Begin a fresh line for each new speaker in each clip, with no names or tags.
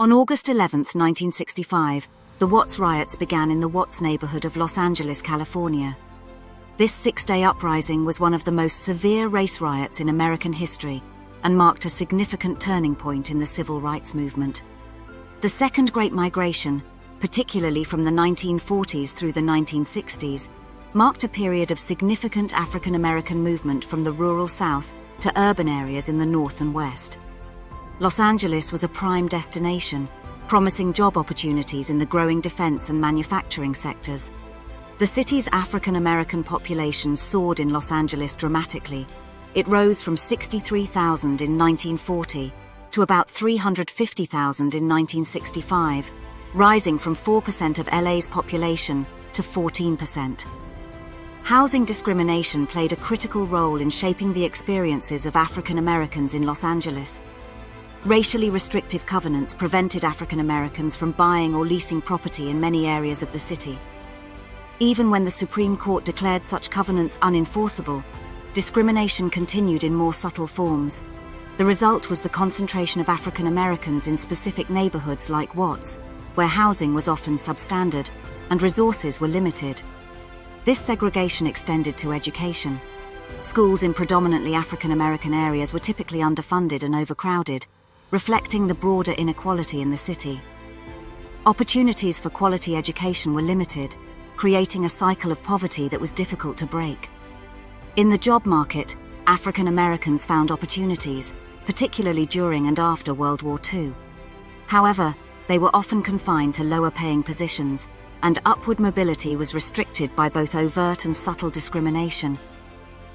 On August 11, 1965, the Watts Riots began in the Watts neighborhood of Los Angeles, California. This six-day uprising was one of the most severe race riots in American history and marked a significant turning point in the civil rights movement. The Second Great Migration, particularly from the 1940s through the 1960s, marked a period of significant African American movement from the rural South to urban areas in the North and West. Los Angeles was a prime destination, promising job opportunities in the growing defense and manufacturing sectors. The city's African American population soared in Los Angeles dramatically. It rose from 63,000 in 1940 to about 350,000 in 1965, rising from 4% of LA's population to 14%. Housing discrimination played a critical role in shaping the experiences of African Americans in Los Angeles. Racially restrictive covenants prevented African Americans from buying or leasing property in many areas of the city. Even when the Supreme Court declared such covenants unenforceable, discrimination continued in more subtle forms. The result was the concentration of African Americans in specific neighborhoods like Watts, where housing was often substandard and resources were limited. This segregation extended to education. Schools in predominantly African American areas were typically underfunded and overcrowded, reflecting the broader inequality in the city. Opportunities for quality education were limited, creating a cycle of poverty that was difficult to break. In the job market, African Americans found opportunities, particularly during and after World War II. However, they were often confined to lower-paying positions, and upward mobility was restricted by both overt and subtle discrimination.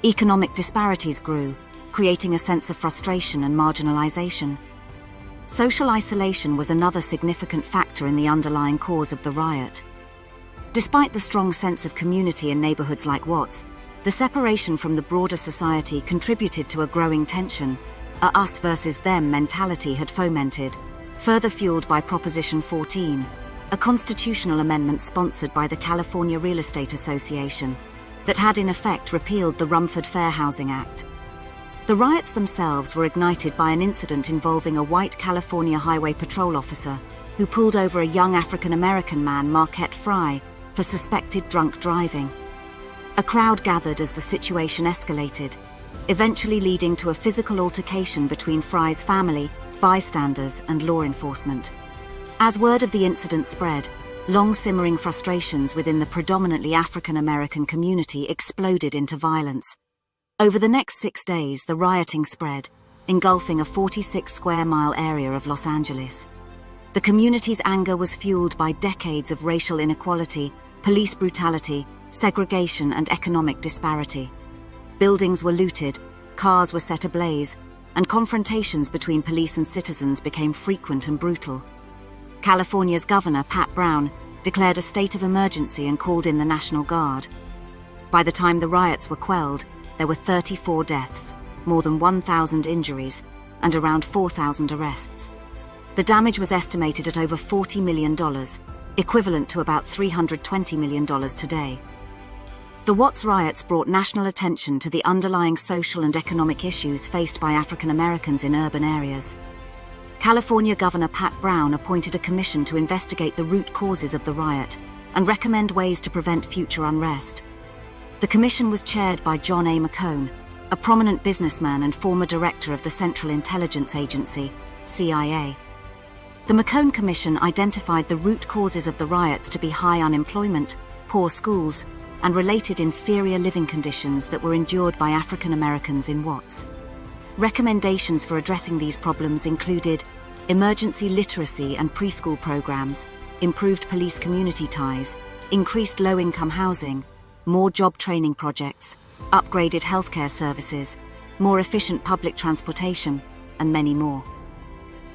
Economic disparities grew, creating a sense of frustration and marginalization. Social isolation was another significant factor in the underlying cause of the riot. Despite the strong sense of community in neighborhoods like Watts, the separation from the broader society contributed to a growing tension. A us versus them mentality had fomented, further fueled by Proposition 14, a constitutional amendment sponsored by the California Real Estate Association, that had in effect repealed the Rumford Fair Housing Act. The riots themselves were ignited by an incident involving a white California Highway Patrol officer who pulled over a young African-American man, Marquette Fry, for suspected drunk driving. A crowd gathered as the situation escalated, eventually leading to a physical altercation between Fry's family, bystanders, and law enforcement. As word of the incident spread, long-simmering frustrations within the predominantly African-American community exploded into violence. Over the next 6 days, the rioting spread, engulfing a 46-square-mile area of Los Angeles. The community's anger was fueled by decades of racial inequality, police brutality, segregation, and economic disparity. Buildings were looted, cars were set ablaze, and confrontations between police and citizens became frequent and brutal. California's Governor, Pat Brown, declared a state of emergency and called in the National Guard. By the time the riots were quelled, there were 34 deaths, more than 1,000 injuries, and around 4,000 arrests. The damage was estimated at over $40 million, equivalent to about $320 million today. The Watts riots brought national attention to the underlying social and economic issues faced by African Americans in urban areas. California Governor Pat Brown appointed a commission to investigate the root causes of the riot and recommend ways to prevent future unrest. The commission was chaired by John A. McCone, a prominent businessman and former director of the Central Intelligence Agency, CIA. The McCone Commission identified the root causes of the riots to be high unemployment, poor schools, and related inferior living conditions that were endured by African Americans in Watts. Recommendations for addressing these problems included emergency literacy and preschool programs, improved police community ties, increased low-income housing, more job training projects, upgraded healthcare services, more efficient public transportation, and many more.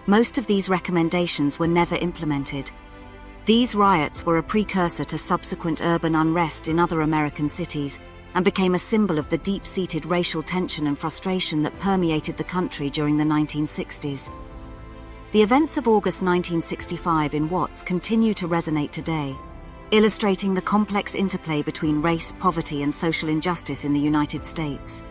Most of these recommendations were never implemented. These riots were a precursor to subsequent urban unrest in other American cities and became a symbol of the deep-seated racial tension and frustration that permeated the country during the 1960s. The events of August 1965 in Watts continue to resonate today, illustrating the complex interplay between race, poverty, and social injustice in the United States.